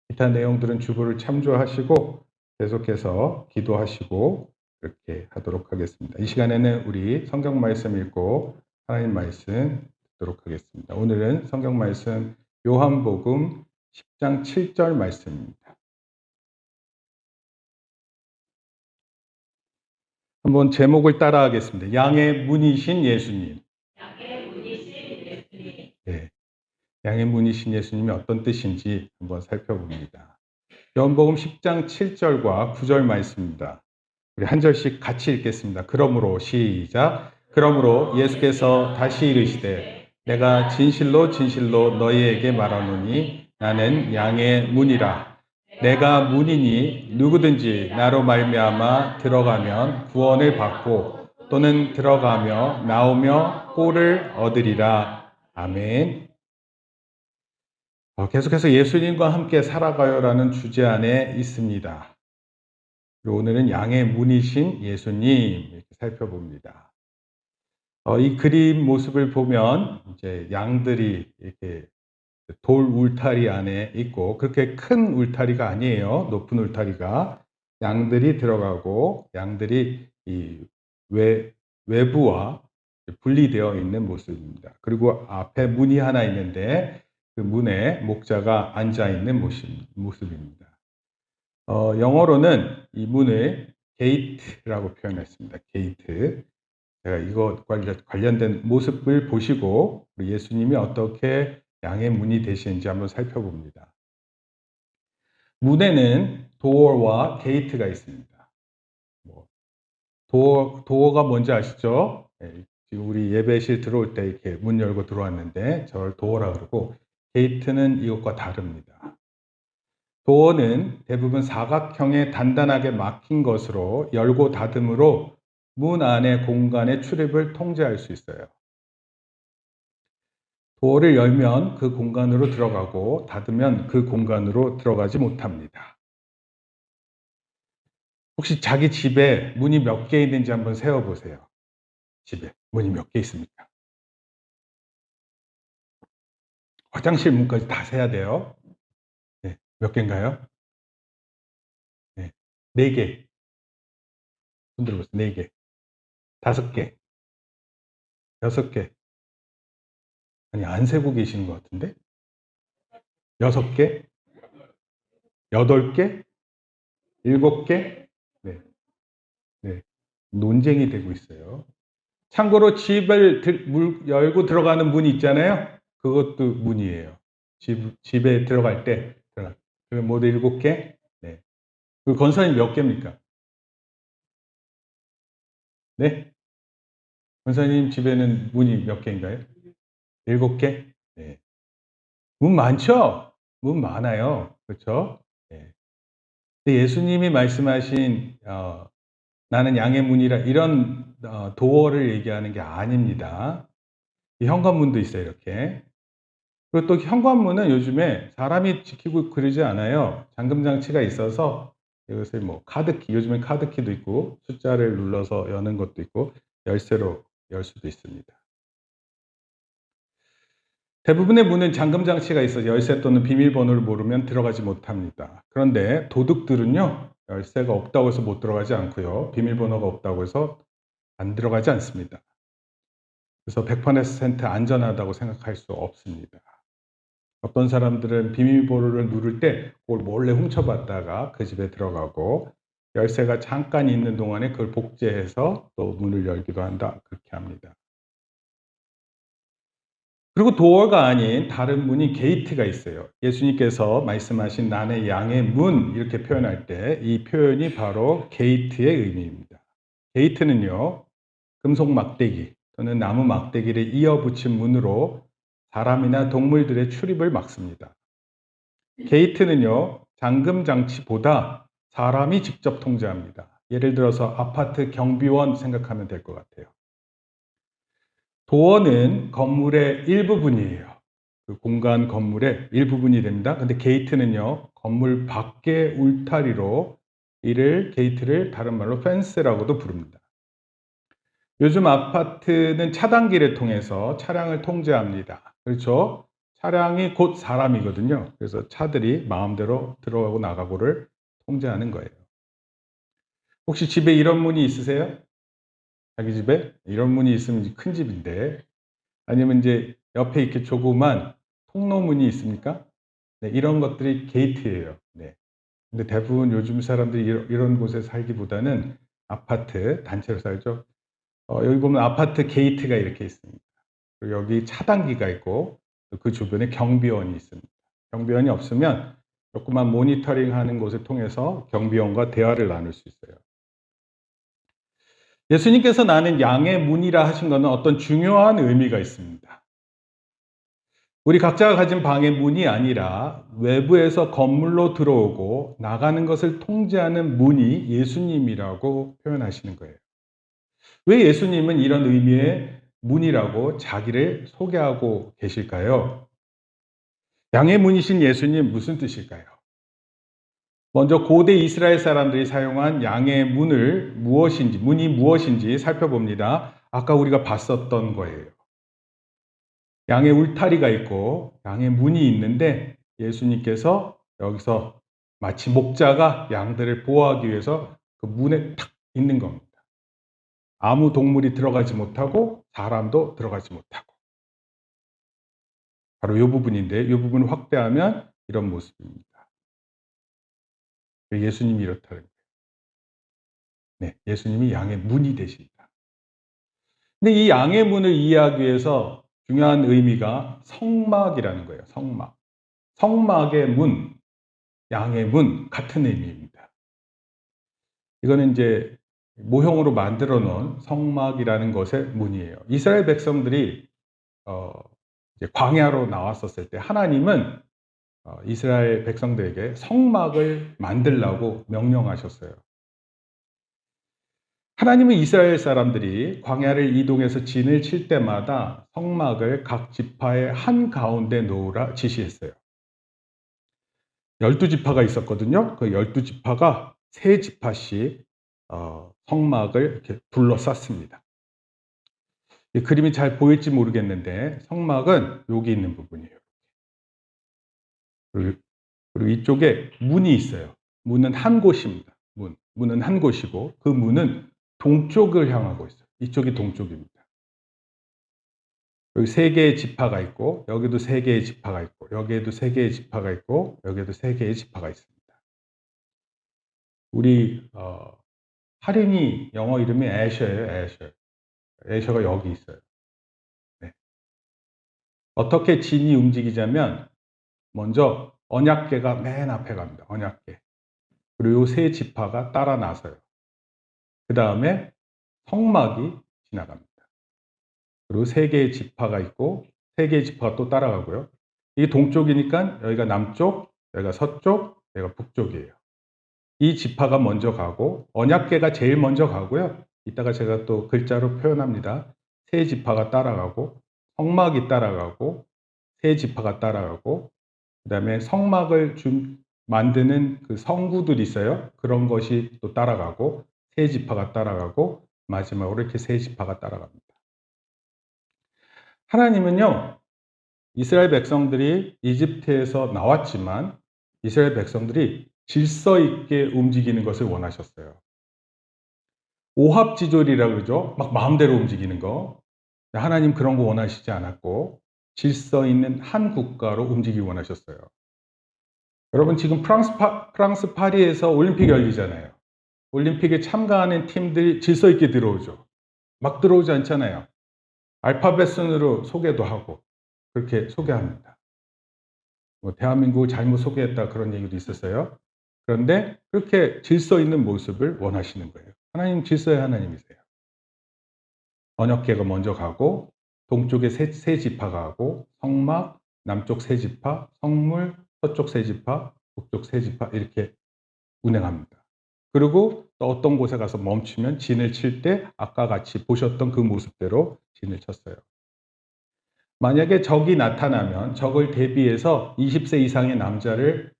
기타 내용들은 주보를 참조하시고 계속해서 기도하시고 그렇게 하도록 하겠습니다. 이 시간에는 우리 성경 말씀 읽고 하나님 말씀 듣도록 하겠습니다. 오늘은 성경 말씀 요한복음 10장 7절 말씀입니다. 한번 제목을 따라하겠습니다. 양의 문이신 예수님. 네, 양의 문이신 예수님이 어떤 뜻인지 한번 살펴봅니다. 요한복음 10장 7절과 9절 말씀입니다. 우리 한 절씩 같이 읽겠습니다. 그러므로 시작. 그러므로 예수께서 다시 이르시되 내가 진실로 진실로 너희에게 말하노니 나는 양의 문이라. 내가 문이니 누구든지 나로 말미암아 들어가면 구원을 받고 또는 들어가며 나오며 꼴을 얻으리라. 아멘. 계속해서 예수님과 함께 살아가요라는 주제 안에 있습니다. 그리고 오늘은 양의 문이신 예수님 이렇게 살펴봅니다. 이 그림 모습을 보면 이제 양들이 이렇게 돌 울타리 안에 있고 그렇게 큰 울타리가 아니에요. 높은 울타리가 양들이 들어가고 양들이 이 외부와 분리되어 있는 모습입니다. 그리고 앞에 문이 하나 있는데 그 문에 목자가 앉아 있는 모습입니다. 영어로는 이 문을 게이트라고 표현했습니다. 게이트. 제가 이거 관련된 모습을 보시고 우리 예수님이 어떻게 양의 문이 되시는지 한번 살펴봅니다. 문에는 도어와 게이트가 있습니다. 도어가 뭔지 아시죠? 지금 우리 예배실 들어올 때 이렇게 문 열고 들어왔는데 저를 도어라 그러고 게이트는 이것과 다릅니다. 도어는 대부분 사각형에 단단하게 막힌 것으로 열고 닫음으로 문 안의 공간의 출입을 통제할 수 있어요. 도어를 열면 그 공간으로 들어가고 닫으면 그 공간으로 들어가지 못합니다. 혹시 자기 집에 문이 몇 개 있는지 한번 세어보세요. 집에 문이 몇 개 있습니까? 화장실 문까지 다 세야 돼요. 네, 몇 개인가요? 네, 4개. 손 들어보세요. 4개. 5개. 6개. 아니, 안 세고 계시는 것 같은데? 6개? 8개? 7개? 네. 네. 논쟁이 되고 있어요. 참고로 집을 열고 들어가는 문이 있잖아요. 그것도 문이에요. 집에 들어갈 때. 그럼 모두 7개? 네. 그 권사님 몇 개입니까? 네? 권사님 집에는 문이 몇 개인가요? 7개? 네. 문 많죠? 문 많아요. 그렇죠? 네. 근데 예수님이 말씀하신 나는 양의 문이라 이런 도어를 얘기하는 게 아닙니다. 현관문도 있어요. 이렇게. 그리고 또 현관문은 요즘에 사람이 지키고 그러지 않아요. 잠금 장치가 있어서 이것을 뭐 카드키, 요즘엔 카드키도 있고 숫자를 눌러서 여는 것도 있고 열쇠로 열 수도 있습니다. 대부분의 문은 잠금 장치가 있어서 열쇠 또는 비밀번호를 모르면 들어가지 못합니다. 그런데 도둑들은요, 열쇠가 없다고 해서 못 들어가지 않고요, 비밀번호가 없다고 해서 안 들어가지 않습니다. 그래서 100% 안전하다고 생각할 수 없습니다. 어떤 사람들은 비밀번호를 누를 때 그걸 몰래 훔쳐봤다가 그 집에 들어가고 열쇠가 잠깐 있는 동안에 그걸 복제해서 또 문을 열기도 한다. 그렇게 합니다. 그리고 도어가 아닌 다른 문이 게이트가 있어요. 예수님께서 말씀하신 나는 양의 문 이렇게 표현할 때 이 표현이 바로 게이트의 의미입니다. 게이트는요, 금속 막대기 또는 나무 막대기를 이어붙인 문으로 사람이나 동물들의 출입을 막습니다. 게이트는요, 잠금 장치보다 사람이 직접 통제합니다. 예를 들어서 아파트 경비원 생각하면 될 것 같아요. 도어는 건물의 일부분이에요. 그 공간 건물의 일부분이 됩니다. 근데 게이트는요, 건물 밖의 울타리로 이를 게이트를 다른 말로 펜스라고도 부릅니다. 요즘 아파트는 차단기를 통해서 차량을 통제합니다. 그렇죠? 차량이 곧 사람이거든요. 그래서 차들이 마음대로 들어가고 나가고를 통제하는 거예요. 혹시 집에 이런 문이 있으세요? 자기 집에? 이런 문이 있으면 이제 큰 집인데, 아니면 이제 옆에 이렇게 조그만 통로문이 있습니까? 네, 이런 것들이 게이트예요. 네. 근데 대부분 요즘 사람들이 이런 곳에 살기보다는 아파트, 단체로 살죠. 여기 보면 아파트 게이트가 이렇게 있습니다. 그리고 여기 차단기가 있고 그 주변에 경비원이 있습니다. 경비원이 없으면 조그만 모니터링 하는 곳을 통해서 경비원과 대화를 나눌 수 있어요. 예수님께서 나는 양의 문이라 하신 것은 어떤 중요한 의미가 있습니다. 우리 각자가 가진 방의 문이 아니라 외부에서 건물로 들어오고 나가는 것을 통제하는 문이 예수님이라고 표현하시는 거예요. 왜 예수님은 이런 의미의 문이라고 자기를 소개하고 계실까요? 양의 문이신 예수님 무슨 뜻일까요? 먼저 고대 이스라엘 사람들이 사용한 양의 문이 무엇인지 살펴봅니다. 아까 우리가 봤었던 거예요. 양의 울타리가 있고 양의 문이 있는데 예수님께서 여기서 마치 목자가 양들을 보호하기 위해서 그 문에 탁 있는 겁니다. 아무 동물이 들어가지 못하고 사람도 들어가지 못하고. 바로 이 부분인데 이 부분을 확대하면 이런 모습입니다. 예수님이 이렇다는 거예요. 네, 예수님이 양의 문이 되신다. 근데 이 양의 문을 이해하기 위해서 중요한 의미가 성막이라는 거예요. 성막. 성막의 문, 양의 문 같은 의미입니다. 이거는 이제 모형으로 만들어 놓은 성막이라는 것의 문이에요. 이스라엘 백성들이 이제 광야로 나왔었을 때 하나님은 이스라엘 백성들에게 성막을 만들라고 명령하셨어요. 하나님은 이스라엘 사람들이 광야를 이동해서 진을 칠 때마다 성막을 각 지파의 한가운데 놓으라 지시했어요. 12지파가 있었거든요. 그 12지파가 3지파씩 성막을 이렇게 둘러쌌습니다. 이 그림이 잘 보일지 모르겠는데 성막은 여기 있는 부분이에요. 그리고 이쪽에 문이 있어요. 문은 한 곳입니다. 문은 한 곳이고 그 문은 동쪽을 향하고 있어요. 이쪽이 동쪽입니다. 여기 3개의 지파가 있고 여기도 3개의 지파가 있고 여기에도 3개의 지파가 있고 여기에도 3개의 지파가 있습니다. 우리 할인이 영어 이름이 애셔예요. 애셔. 애셔가 여기 있어요. 네. 어떻게 진이 움직이자면 먼저 언약궤가 맨 앞에 갑니다. 언약궤. 그리고 3 지파가 따라 나서요. 그 다음에 성막이 지나갑니다. 그리고 3개의 지파가 있고 3개의 지파가 또 따라가고요. 이게 동쪽이니까 여기가 남쪽, 여기가 서쪽, 여기가 북쪽이에요. 이 지파가 먼저 가고 언약궤가 제일 먼저 가고요. 이따가 제가 또 글자로 표현합니다. 3 지파가 따라가고 성막이 따라가고 3 지파가 따라가고 그다음에 성막을 만드는 그 성구들이 있어요. 그런 것이 또 따라가고 3 지파가 따라가고 마지막으로 이렇게 3 지파가 따라갑니다. 하나님은요, 이스라엘 백성들이 이집트에서 나왔지만 이스라엘 백성들이 질서 있게 움직이는 것을 원하셨어요. 오합지졸이라고 그러죠. 막 마음대로 움직이는 거. 하나님 그런 거 원하시지 않았고 질서 있는 한 국가로 움직이기 원하셨어요. 여러분 지금 프랑스 파리에서 올림픽 열리잖아요. 올림픽에 참가하는 팀들이 질서 있게 들어오죠. 막 들어오지 않잖아요. 알파벳 순으로 소개도 하고 그렇게 소개합니다. 뭐 대한민국을 잘못 소개했다 그런 얘기도 있었어요. 그런데 그렇게 질서 있는 모습을 원하시는 거예요. 하나님 질서의 하나님이세요. 언약궤가 먼저 가고 동쪽에 세 지파가 가고 성막, 남쪽 3 지파, 성물, 서쪽 3 지파, 북쪽 3 지파 이렇게 운행합니다. 그리고 또 어떤 곳에 가서 멈추면 진을 칠 때 아까 같이 보셨던 그 모습대로 진을 쳤어요. 만약에 적이 나타나면 적을 대비해서 20세 이상의 남자를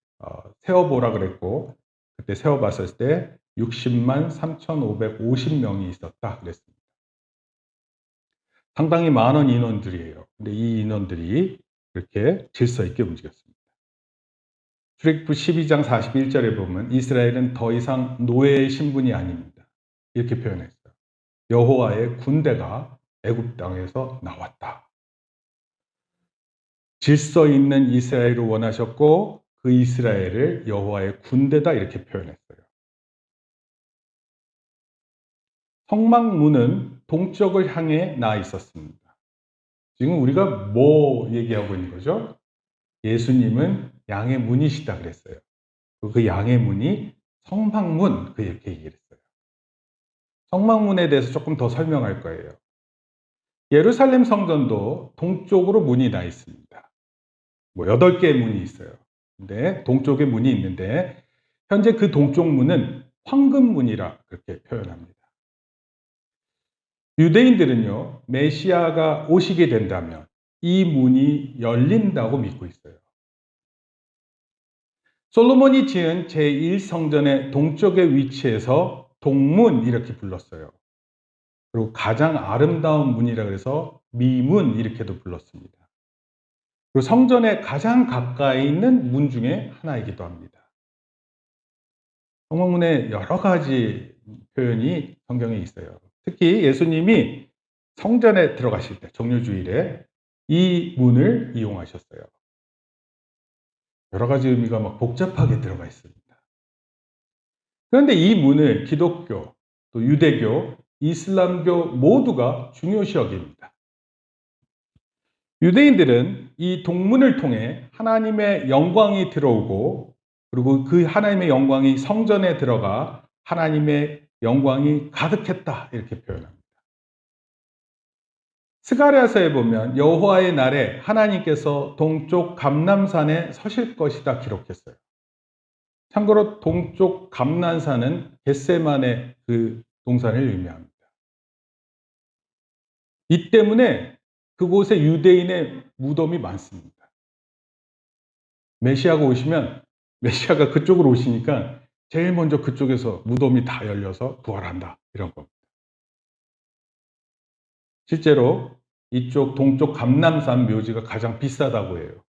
세워보라 그랬고 그때 세워봤을 때 60만 3,550명이 있었다 그랬습니다. 상당히 많은 인원들이에요. 근데 이 인원들이 그렇게 질서 있게 움직였습니다. 출애굽기 12장 41절에 보면 이스라엘은 더 이상 노예의 신분이 아닙니다. 이렇게 표현했어요. 여호와의 군대가 애굽 땅에서 나왔다. 질서 있는 이스라엘을 원하셨고 그 이스라엘을 여호와의 군대다 이렇게 표현했어요. 성막문은 동쪽을 향해 나 있었습니다. 지금 우리가 뭐 얘기하고 있는 거죠? 예수님은 양의 문이시다 그랬어요. 그 양의 문이 성막문 이렇게 얘기를 했어요. 성막문에 대해서 조금 더 설명할 거예요. 예루살렘 성전도 동쪽으로 문이 나 있습니다. 8개의 문이 있어요. 근데 동쪽에 문이 있는데 현재 그 동쪽 문은 황금문이라 그렇게 표현합니다. 유대인들은요, 메시아가 오시게 된다면 이 문이 열린다고 믿고 있어요. 솔로몬이 지은 제1성전의 동쪽에 위치해서 동문 이렇게 불렀어요. 그리고 가장 아름다운 문이라 그래서 미문 이렇게도 불렀습니다. 그리고 성전에 가장 가까이 있는 문 중에 하나이기도 합니다. 성막문에 여러 가지 표현이 성경에 있어요. 특히 예수님이 성전에 들어가실 때 정료주일에 이 문을 이용하셨어요. 여러 가지 의미가 막 복잡하게 들어가 있습니다. 그런데 이 문을 기독교, 또 유대교, 이슬람교 모두가 중요시 여깁니다. 유대인들은 이 동문을 통해 하나님의 영광이 들어오고 그리고 그 하나님의 영광이 성전에 들어가 하나님의 영광이 가득했다 이렇게 표현합니다. 스가랴서에 보면 여호와의 날에 하나님께서 동쪽 감람산에 서실 것이다 기록했어요. 참고로 동쪽 감람산은 겟세만의 그 동산을 의미합니다. 이 때문에 그곳에 유대인의 무덤이 많습니다. 메시아가 오시면 메시아가 그쪽으로 오시니까 제일 먼저 그쪽에서 무덤이 다 열려서 부활한다 이런 겁니다. 실제로 이쪽 동쪽 감람산 묘지가 가장 비싸다고 해요.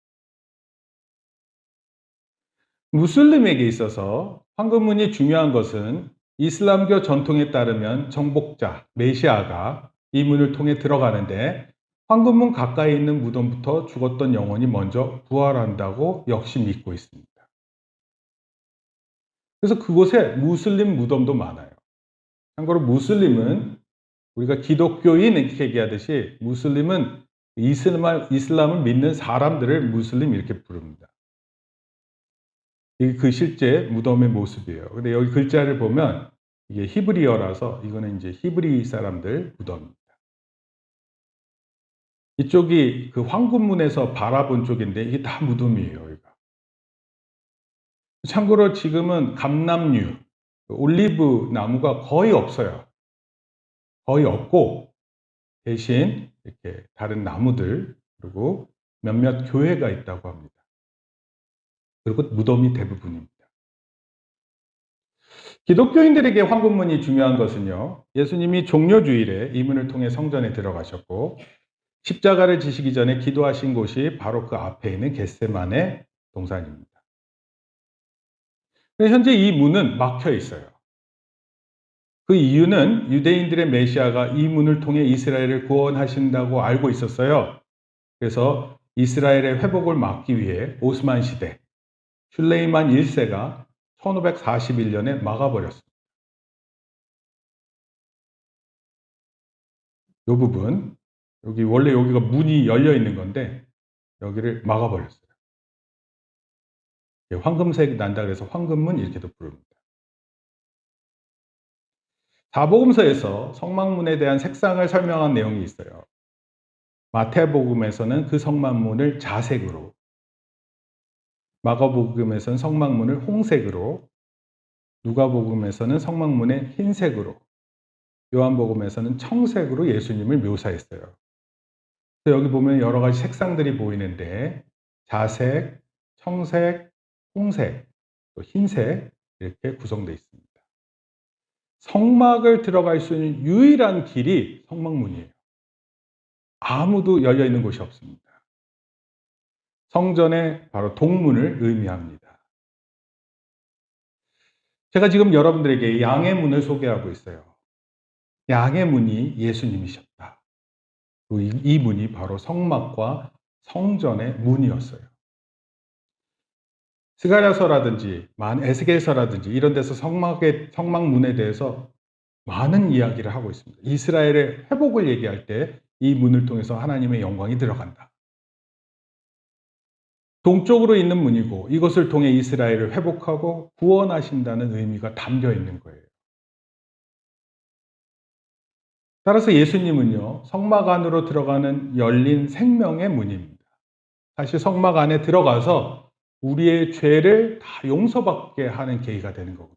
무슬림에게 있어서 황금문이 중요한 것은 이슬람교 전통에 따르면 정복자, 메시아가 이 문을 통해 들어가는데 황금문 가까이 있는 무덤부터 죽었던 영혼이 먼저 부활한다고 역시 믿고 있습니다. 그래서 그곳에 무슬림 무덤도 많아요. 참고로 무슬림은 우리가 기독교인 이렇게 얘기하듯이 무슬림은 이슬람을 믿는 사람들을 무슬림 이렇게 부릅니다. 이게 그 실제 무덤의 모습이에요. 근데 여기 글자를 보면 이게 히브리어라서 이거는 이제 히브리 사람들 무덤입니다. 이쪽이 그 황금문에서 바라본 쪽인데 이게 다 무덤이에요. 여기가. 참고로 지금은 감람류, 올리브 나무가 거의 없어요. 거의 없고 대신 이렇게 다른 나무들 그리고 몇몇 교회가 있다고 합니다. 그리고 무덤이 대부분입니다. 기독교인들에게 황금문이 중요한 것은요. 예수님이 종료주일에 이 문을 통해 성전에 들어가셨고 십자가를 지시기 전에 기도하신 곳이 바로 그 앞에 있는 겟세마네 동산입니다. 현재 이 문은 막혀 있어요. 그 이유는 유대인들의 메시아가 이 문을 통해 이스라엘을 구원하신다고 알고 있었어요. 그래서 이스라엘의 회복을 막기 위해 오스만 시대 슐레이만 1세가 1541년에 막아버렸습니다. 이 부분, 원래 여기가 문이 열려 있는 건데 여기를 막아버렸어요. 황금색 난다 그래서 황금문 이렇게도 부릅니다. 사복음서에서 성막문에 대한 색상을 설명한 내용이 있어요. 마태복음에서는 그 성막문을 자색으로, 마가복음에서는 성막문을 홍색으로, 누가복음에서는 성막문을 흰색으로, 요한복음에서는 청색으로 예수님을 묘사했어요. 그래서 여기 보면 여러 가지 색상들이 보이는데 자색, 청색, 홍색, 또 흰색 이렇게 구성되어 있습니다. 성막을 들어갈 수 있는 유일한 길이 성막문이에요. 아무도 열려 있는 곳이 없습니다. 성전의 바로 동문을 의미합니다. 제가 지금 여러분들에게 양의 문을 소개하고 있어요. 양의 문이 예수님이셨다. 그리고 이 문이 바로 성막과 성전의 문이었어요. 스가랴서라든지 에스겔서라든지 이런 데서 성막문에 대해서 많은 이야기를 하고 있습니다. 이스라엘의 회복을 얘기할 때 이 문을 통해서 하나님의 영광이 들어간다. 동쪽으로 있는 문이고 이것을 통해 이스라엘을 회복하고 구원하신다는 의미가 담겨 있는 거예요. 따라서 예수님은요, 성막 안으로 들어가는 열린 생명의 문입니다. 사실 성막 안에 들어가서 우리의 죄를 다 용서받게 하는 계기가 되는 거거든요.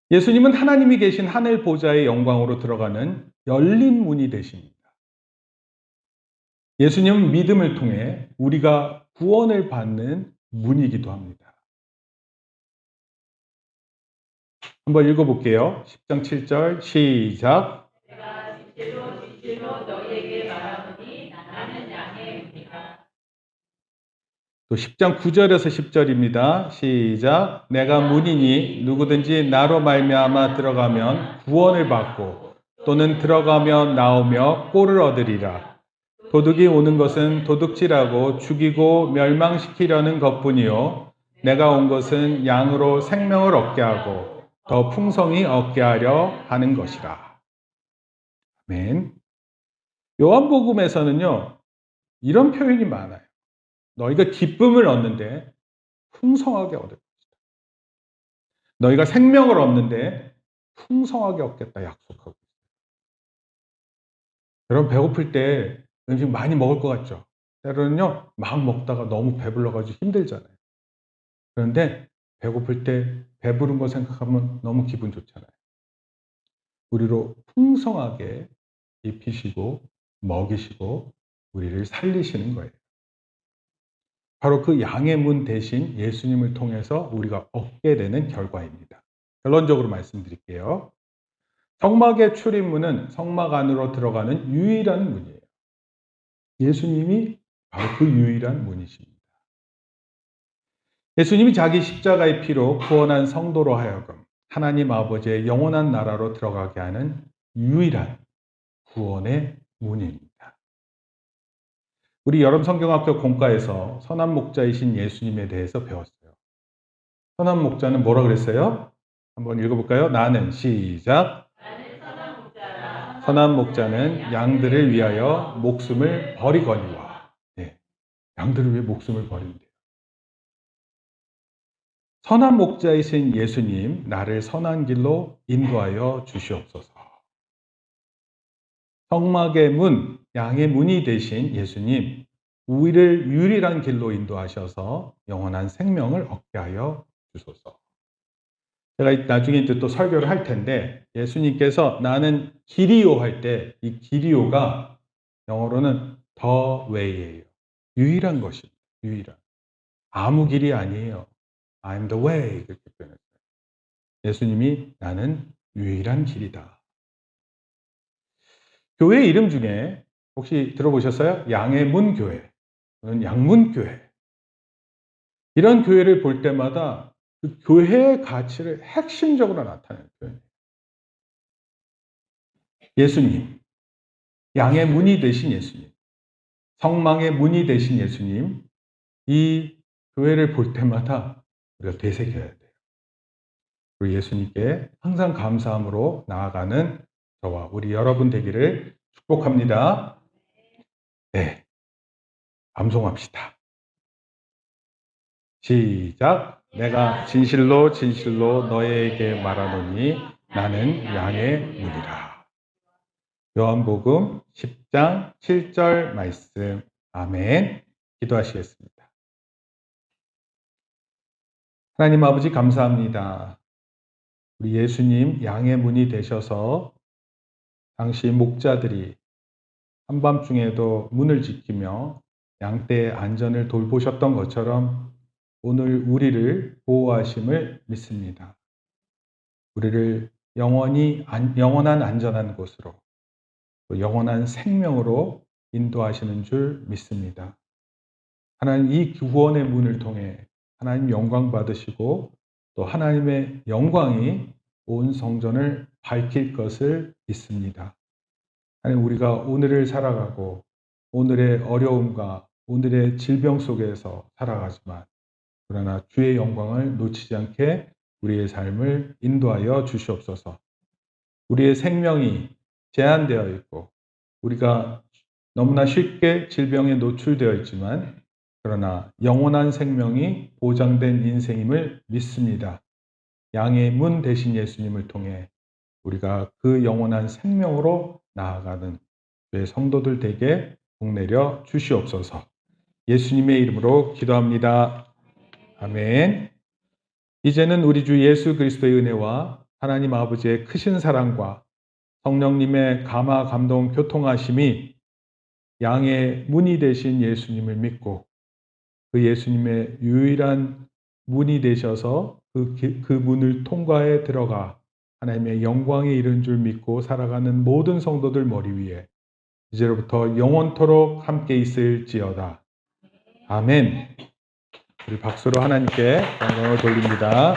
예수님은 하나님이 계신 하늘 보좌의 영광으로 들어가는 열린 문이 되십니다. 예수님은 믿음을 통해 우리가 구원을 받는 문이기도 합니다. 한번 읽어볼게요. 10장 7절 시작. 내가 진실로 진실로 너희에게 말하노니 나는 양의 문이라. 또 10장 9절에서 10절입니다. 시작. 내가 문이니 누구든지 나로 말미암아 들어가면 구원을 받고 또는 들어가며 나오며 꼴을 얻으리라. 도둑이 오는 것은 도둑질하고 죽이고 멸망시키려는 것뿐이요 내가 온 것은 양으로 생명을 얻게 하고 더 풍성히 얻게 하려 하는 것이라. 아멘. 요한복음에서는요, 이런 표현이 많아요. 너희가 기쁨을 얻는데 풍성하게 얻을 것이다. 너희가 생명을 얻는데 풍성하게 얻겠다 약속하고 있어요. 여러분 배고플 때 음식 많이 먹을 것 같죠? 때로는요, 막 먹다가 너무 배불러가지고 힘들잖아요. 그런데 배고플 때 배부른 거 생각하면 너무 기분 좋잖아요. 우리로 풍성하게 입히시고 먹이시고 우리를 살리시는 거예요. 바로 그 양의 문 대신 예수님을 통해서 우리가 얻게 되는 결과입니다. 결론적으로 말씀드릴게요. 성막의 출입문은 성막 안으로 들어가는 유일한 문이에요. 예수님이 바로 그 유일한 문이십니다. 예수님이 자기 십자가의 피로 구원한 성도로 하여금 하나님 아버지의 영원한 나라로 들어가게 하는 유일한 구원의 문입니다. 우리 여름 성경학교 공과에서 선한 목자이신 예수님에 대해서 배웠어요. 선한 목자는 뭐라 그랬어요? 한번 읽어볼까요? 나는 시작. 나는 선한 목자라. 선한 목자는 양들을 위하여 목숨을 버리거니와. 네, 양들을 위해 목숨을 버린대요. 선한 목자이신 예수님, 나를 선한 길로 인도하여 주시옵소서. 성막의 문, 양의 문이 되신 예수님, 우리를 유일한 길로 인도하셔서 영원한 생명을 얻게 하여 주소서. 제가 나중에 이제 또 설교를 할 텐데, 예수님께서 나는 길이요 할 때, 이 길이요가 영어로는 the way예요. 유일한 것입니다. 유일한. 아무 길이 아니에요. I'm the way. 그렇게 표현했어요. 예수님이 나는 유일한 길이다. 교회 이름 중에 혹시 들어보셨어요? 양의 문 교회, 또는 양문 교회. 이런 교회를 볼 때마다 그 교회의 가치를 핵심적으로 나타내는 표현이에요. 예수님, 양의 문이 되신 예수님, 성망의 문이 되신 예수님, 이 교회를 볼 때마다 우리가 되새겨야 돼요. 그리고 예수님께 항상 감사함으로 나아가는 저와 우리 여러분 되기를 축복합니다. 네, 암송합시다. 시작. 내가 진실로 진실로 너희에게 말하노니 나는 양의 문이라. 요한복음 10장 7절 말씀. 아멘. 기도하시겠습니다. 하나님 아버지 감사합니다. 우리 예수님 양의 문이 되셔서 당시 목자들이 한밤중에도 문을 지키며 양떼의 안전을 돌보셨던 것처럼 오늘 우리를 보호하심을 믿습니다. 우리를 영원한 안전한 곳으로, 또 영원한 생명으로 인도하시는 줄 믿습니다. 하나님 이 구원의 문을 통해 하나님 영광 받으시고 또 하나님의 영광이 온 성전을 밝힐 것을 믿습니다. 하나님 우리가 오늘을 살아가고 오늘의 어려움과 오늘의 질병 속에서 살아가지만 그러나 주의 영광을 놓치지 않게 우리의 삶을 인도하여 주시옵소서. 우리의 생명이 제한되어 있고 우리가 너무나 쉽게 질병에 노출되어 있지만 그러나 영원한 생명이 보장된 인생임을 믿습니다. 양의 문 대신 예수님을 통해 우리가 그 영원한 생명으로 나아가는 주의 성도들 되게 복내려 주시옵소서. 예수님의 이름으로 기도합니다. 아멘. 이제는 우리 주 예수 그리스도의 은혜와 하나님 아버지의 크신 사랑과 성령님의 감화 감동 교통하심이 양의 문이 되신 예수님을 믿고 그 예수님의 유일한 문이 되셔서 그 문을 통과해 들어가 하나님의 영광에 이른 줄 믿고 살아가는 모든 성도들 머리 위에 이제로부터 영원토록 함께 있을지어다. 아멘. 우리 박수로 하나님께 영광을 돌립니다.